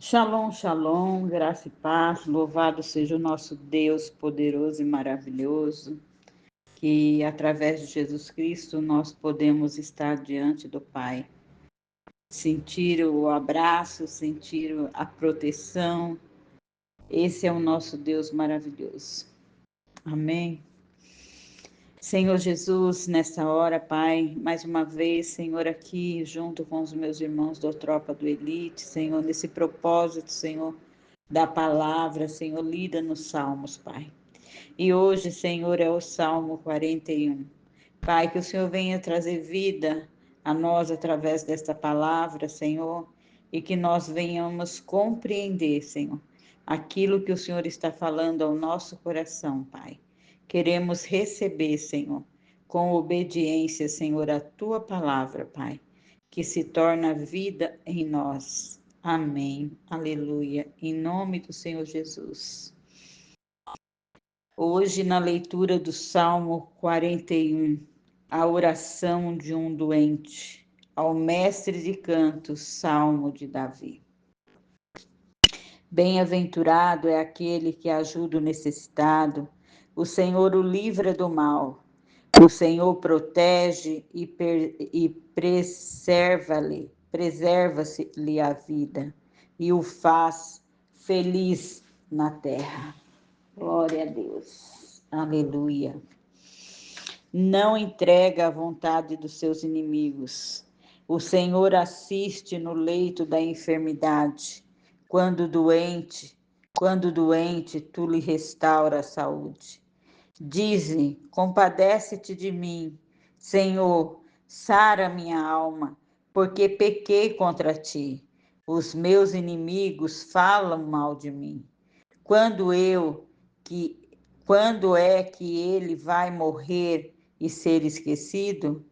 Shalom, shalom, graça e paz, louvado seja o nosso Deus poderoso e maravilhoso, que através de Jesus Cristo nós podemos estar diante do Pai, sentir o abraço, sentir a proteção. Esse é o nosso Deus maravilhoso. Amém. Senhor Jesus, nessa hora, Pai, mais uma vez, Senhor, aqui junto com os meus irmãos da Tropa do Elite, Senhor, nesse propósito, Senhor, da palavra, Senhor, lida nos Salmos, Pai. E hoje, Senhor, é o Salmo 41. Pai, que o Senhor venha trazer vida a nós através desta palavra, Senhor, e que nós venhamos compreender, Senhor, aquilo que o Senhor está falando ao nosso coração, Pai. Queremos receber, Senhor, com obediência, Senhor, a tua palavra, Pai, que se torna vida em nós. Amém. Aleluia. Em nome do Senhor Jesus. Hoje, na leitura do Salmo 41, a oração de um doente, ao mestre de cantos, Salmo de Davi. Bem-aventurado é aquele que ajuda o necessitado, o Senhor o livra do mal, o Senhor protege e preserva-lhe a vida, e o faz feliz na terra. Glória a Deus. Aleluia. Não entrega à vontade dos seus inimigos. O Senhor assiste no leito da enfermidade. Quando doente, tu lhe restaura a saúde. Dize, compadece-te de mim, Senhor, sara minha alma, porque pequei contra ti. Os meus inimigos falam mal de mim. Quando é que ele vai morrer e ser esquecido?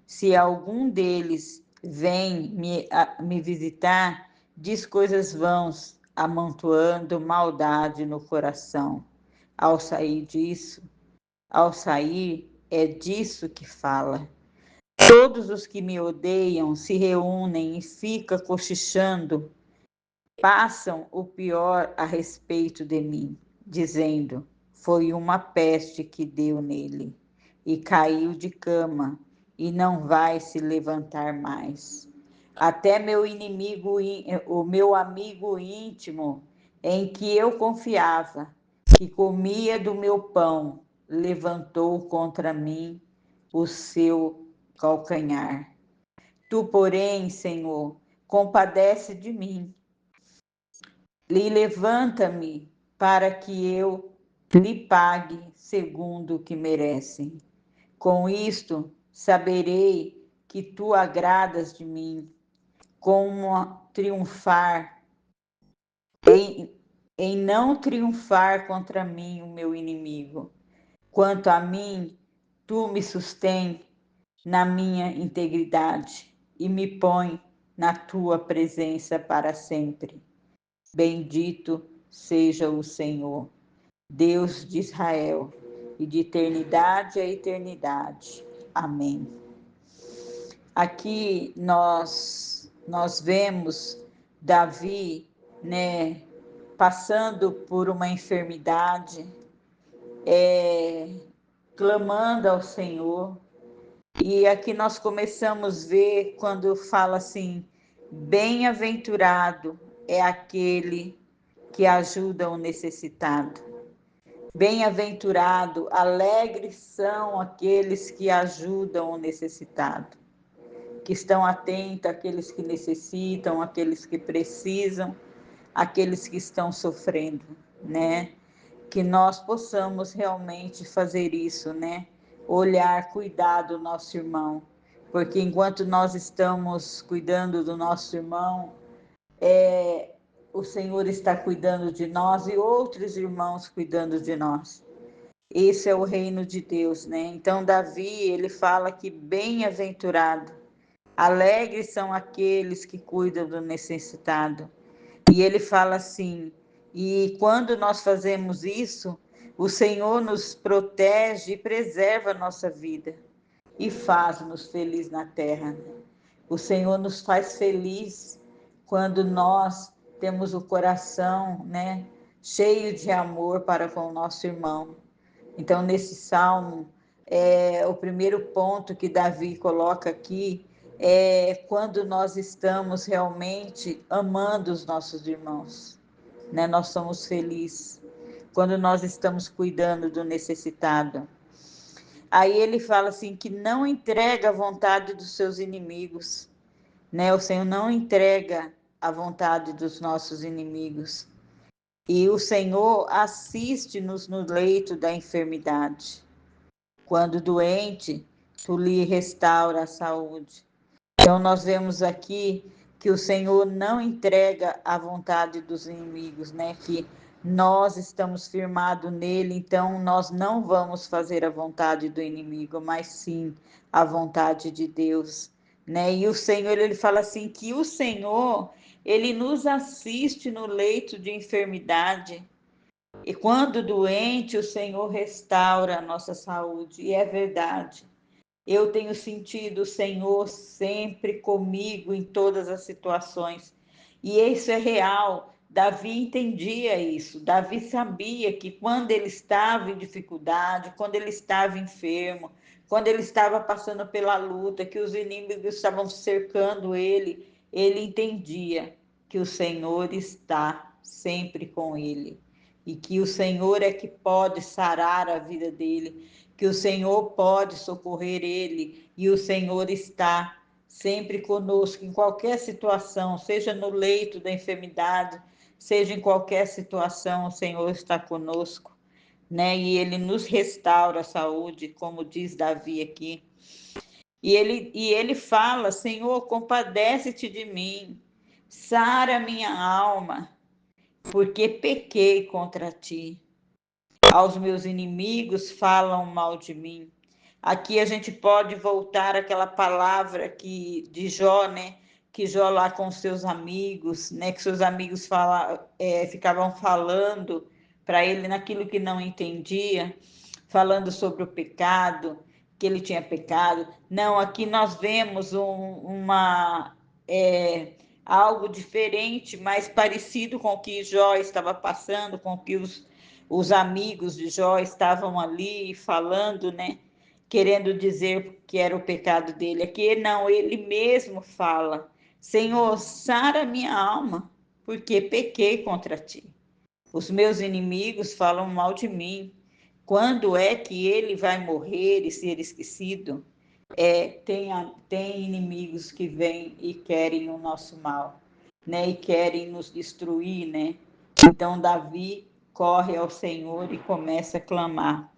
Se algum deles vem me visitar, diz coisas vãs, amontoando maldade no coração. Ao sair, é disso que fala. Todos os que me odeiam se reúnem e ficam cochichando, passam o pior a respeito de mim, dizendo: foi uma peste que deu nele, e caiu de cama, e não vai se levantar mais. Até o meu amigo íntimo, em que eu confiava, que comia do meu pão, levantou contra mim o seu calcanhar. Tu, porém, Senhor, compadece de mim. Levanta-me para que eu lhe pague segundo o que merecem. Com isto, saberei que tu agradas de mim, como triunfar, em não triunfar contra mim o meu inimigo. Quanto a mim, tu me sustém na minha integridade e me põe na tua presença para sempre. Bendito seja o Senhor, Deus de Israel, e de eternidade a eternidade. Amém. Aqui nós vemos Davi, né, passando por uma enfermidade, clamando ao Senhor. E aqui nós começamos a ver quando fala assim: bem-aventurado é aquele que ajuda o necessitado. Bem-aventurado, alegres são aqueles que ajudam o necessitado, que estão atentos àqueles que necessitam, àqueles que precisam, àqueles que estão sofrendo, né? Que nós possamos realmente fazer isso, né? Olhar, cuidar do nosso irmão, porque enquanto nós estamos cuidando do nosso irmão, o Senhor está cuidando de nós e outros irmãos cuidando de nós. Esse é o reino de Deus, né? Então Davi, ele fala que bem-aventurado, alegres são aqueles que cuidam do necessitado. E ele fala assim: e quando nós fazemos isso, o Senhor nos protege e preserva a nossa vida e faz-nos feliz na terra. O Senhor nos faz feliz quando nós temos o coração, né, cheio de amor para com o nosso irmão. Então, nesse salmo, o primeiro ponto que Davi coloca aqui é quando nós estamos realmente amando os nossos irmãos, né? Nós somos felizes quando nós estamos cuidando do necessitado. Aí ele fala assim que não entrega a vontade dos seus inimigos, né? O Senhor não entrega a vontade dos nossos inimigos. E o Senhor assiste-nos no leito da enfermidade. Quando doente, tu lhe restaura a saúde. Então, nós vemos aqui que o Senhor não entrega a vontade dos inimigos, né? Que nós estamos firmados nele, então nós não vamos fazer a vontade do inimigo, mas sim a vontade de Deus, né? E o Senhor, ele fala assim que o Senhor, ele nos assiste no leito de enfermidade. E quando doente, o Senhor restaura a nossa saúde. E é verdade. Eu tenho sentido o Senhor sempre comigo em todas as situações. E isso é real. Davi entendia isso. Davi sabia que quando ele estava em dificuldade, quando ele estava enfermo, quando ele estava passando pela luta, que os inimigos estavam cercando ele entendia que o Senhor está sempre com ele. E que o Senhor é que pode sarar a vida dele, que o Senhor pode socorrer ele, e o Senhor está sempre conosco em qualquer situação, seja no leito da enfermidade, seja em qualquer situação, o Senhor está conosco, né? E ele nos restaura a saúde, como diz Davi aqui. E ele fala: Senhor, compadece-te de mim, sara minha alma, porque pequei contra ti. Aos meus inimigos falam mal de mim. Aqui a gente pode voltar àquela palavra de Jó, né? Que Jó lá com seus amigos, né? Que seus amigos ficavam falando para ele naquilo que não entendia, falando sobre o pecado, que ele tinha pecado. Não, aqui nós vemos algo diferente, mais parecido com o que Jó estava passando, com o que os amigos de Jó estavam ali falando, né? Querendo dizer que era o pecado dele. Aqui não, ele mesmo fala: Senhor, sara minha alma, porque pequei contra ti. Os meus inimigos falam mal de mim. Quando é que ele vai morrer e ser esquecido? Tem inimigos que vêm e querem o nosso mal, né? E querem nos destruir, né? Então Davi corre ao Senhor e começa a clamar,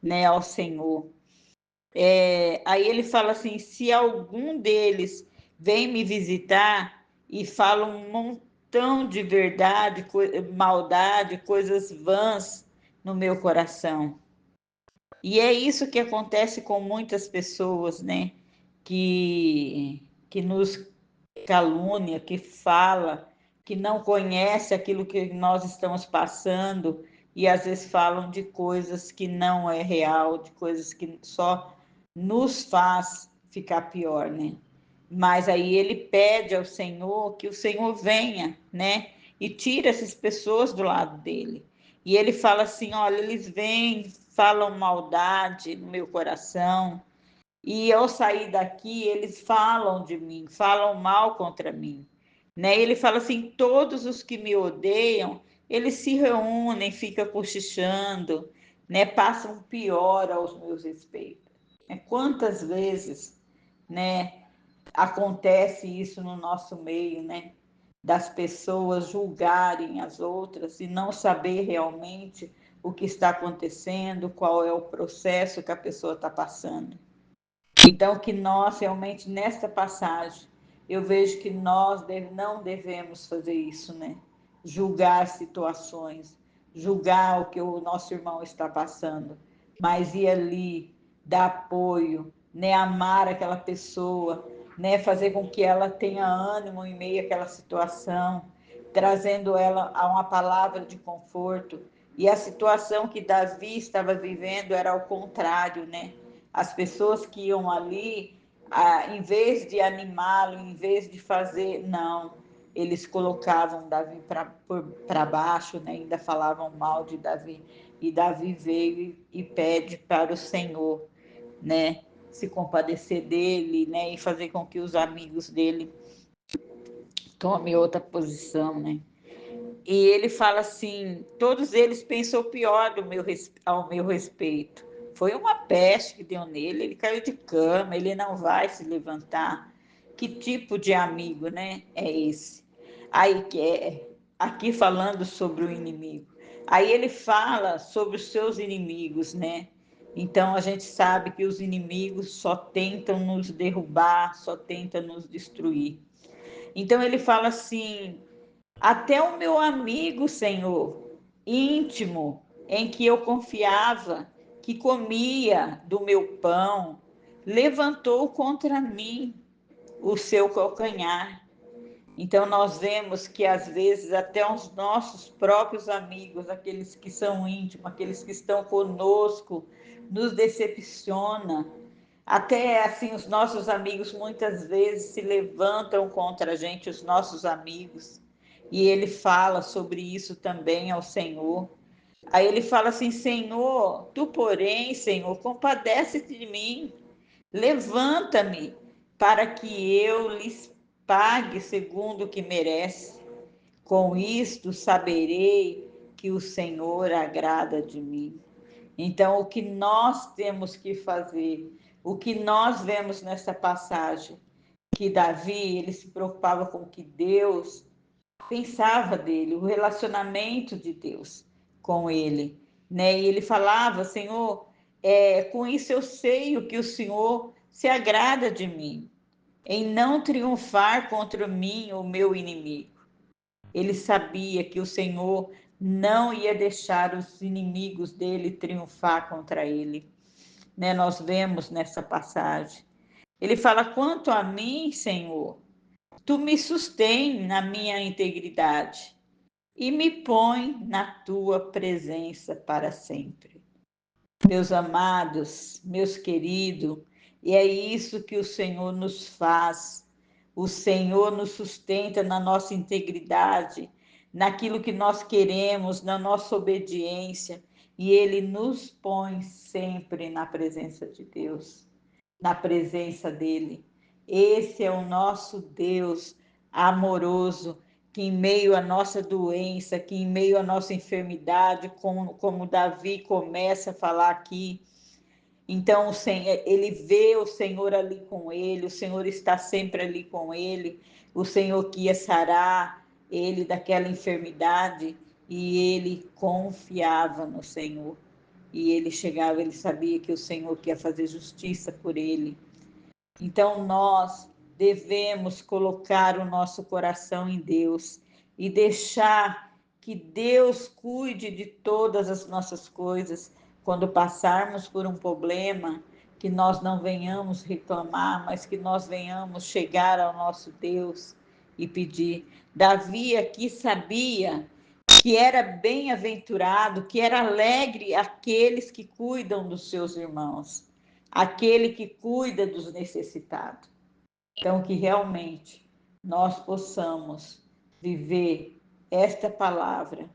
né, ao Senhor. Aí ele fala assim: se algum deles vem me visitar e fala um montão de verdade, maldade, coisas vãs no meu coração. E é isso que acontece com muitas pessoas, né? Que nos calúnia, que fala, que não conhece aquilo que nós estamos passando e às vezes falam de coisas que não é real, de coisas que só nos faz ficar pior, né? Mas aí ele pede ao Senhor que o Senhor venha, né? E tira essas pessoas do lado dele. E ele fala assim: olha, eles vêm, falam maldade no meu coração, e ao sair daqui, eles falam de mim, falam mal contra mim, né? Ele fala assim: todos os que me odeiam, eles se reúnem, ficam cochichando, né? Passam pior aos meus respeitos. Quantas vezes, né, acontece isso no nosso meio, né? Das pessoas julgarem as outras e não saber realmente o que está acontecendo, qual é o processo que a pessoa está passando. Então, que nós realmente, nesta passagem, eu vejo que nós não devemos fazer isso, né? Julgar situações, julgar o que o nosso irmão está passando, mas ir ali, dar apoio, né? Amar aquela pessoa, né? Fazer com que ela tenha ânimo em meio àquela situação, trazendo ela a uma palavra de conforto. E a situação que Davi estava vivendo era ao contrário, né? As pessoas que iam ali, em vez de animá-lo, em vez de fazer, não, eles colocavam Davi para baixo, né? Ainda falavam mal de Davi. E Davi veio e pede para o Senhor, né, se compadecer dele, né, e fazer com que os amigos dele tomem outra posição, né? E ele fala assim: todos eles pensam o pior ao meu respeito. Foi uma peste que deu nele, ele caiu de cama, ele não vai se levantar. Que tipo de amigo, né? É esse? Aí que é aqui falando sobre o inimigo. Aí ele fala sobre os seus inimigos, né? Então a gente sabe que os inimigos só tentam nos derrubar, só tentam nos destruir. Então ele fala assim: até o meu amigo, Senhor, íntimo, em que eu confiava, que comia do meu pão, levantou contra mim o seu calcanhar. Então nós vemos que às vezes até os nossos próprios amigos, aqueles que são íntimos, aqueles que estão conosco, nos decepciona. Até assim os nossos amigos muitas vezes se levantam contra a gente, os nossos amigos. E ele fala sobre isso também ao Senhor. Aí ele fala assim: Senhor, tu porém, Senhor, compadece-te de mim. Levanta-me para que eu lhes pague segundo o que merece. Com isto saberei que o Senhor agrada de mim. Então, o que nós temos que fazer, o que nós vemos nessa passagem, que Davi, ele se preocupava com o que Deus pensava dele, o relacionamento de Deus com ele, né? E ele falava: Senhor, com isso eu sei o que o Senhor se agrada de mim, em não triunfar contra mim o meu inimigo. Ele sabia que o Senhor não ia deixar os inimigos dele triunfar contra ele, né? Nós vemos nessa passagem. Ele fala: quanto a mim, Senhor, tu me sustém na minha integridade e me põe na tua presença para sempre. Meus amados, meus queridos, e é isso que o Senhor nos faz. O Senhor nos sustenta na nossa integridade, naquilo que nós queremos, na nossa obediência, e Ele nos põe sempre na presença de Deus, na presença dEle. Esse é o nosso Deus amoroso, que em meio à nossa doença, que em meio à nossa enfermidade, como Davi começa a falar aqui, então ele vê o Senhor ali com ele, o Senhor está sempre ali com ele, o Senhor que ia sarar ele daquela enfermidade, e ele confiava no Senhor. E ele chegava, ele sabia que o Senhor ia fazer justiça por ele. Então nós devemos colocar o nosso coração em Deus e deixar que Deus cuide de todas as nossas coisas. Quando passarmos por um problema, que nós não venhamos reclamar, mas que nós venhamos chegar ao nosso Deus e pedir. Davi aqui sabia que era bem-aventurado, que era alegre aqueles que cuidam dos seus irmãos, aquele que cuida dos necessitados. Então, que realmente nós possamos viver esta palavra,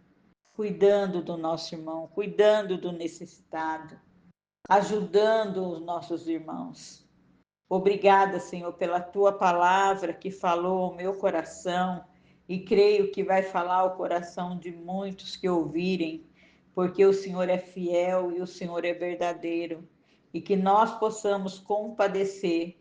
cuidando do nosso irmão, cuidando do necessitado, ajudando os nossos irmãos. Obrigada, Senhor, pela tua palavra que falou ao meu coração, e creio que vai falar ao coração de muitos que ouvirem, porque o Senhor é fiel e o Senhor é verdadeiro, e que nós possamos compadecer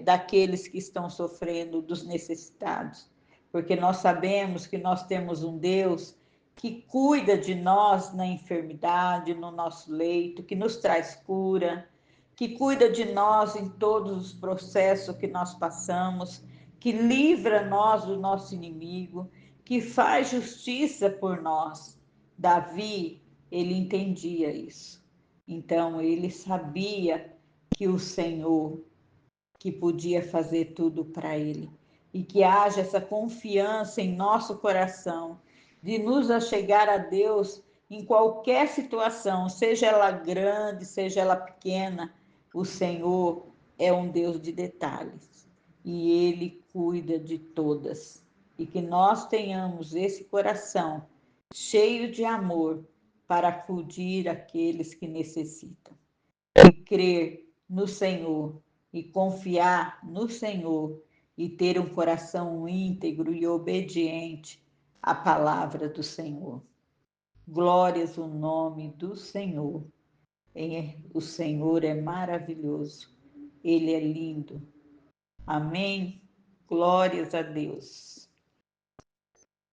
daqueles que estão sofrendo, dos necessitados, porque nós sabemos que nós temos um Deus que cuida de nós na enfermidade, no nosso leito, que nos traz cura, que cuida de nós em todos os processos que nós passamos, que livra nós do nosso inimigo, que faz justiça por nós. Davi, ele entendia isso. Então, ele sabia que o Senhor que podia fazer tudo para ele. E que haja essa confiança em nosso coração, de nos achegar a Deus em qualquer situação, seja ela grande, seja ela pequena, o Senhor é um Deus de detalhes. e Ele cuida de todas. E que nós tenhamos esse coração cheio de amor para acudir aqueles que necessitam. E crer no Senhor, e confiar no Senhor, e ter um coração íntegro e obediente à palavra do Senhor. Glórias ao nome do Senhor. O Senhor é maravilhoso, Ele é lindo. Amém? Glórias a Deus.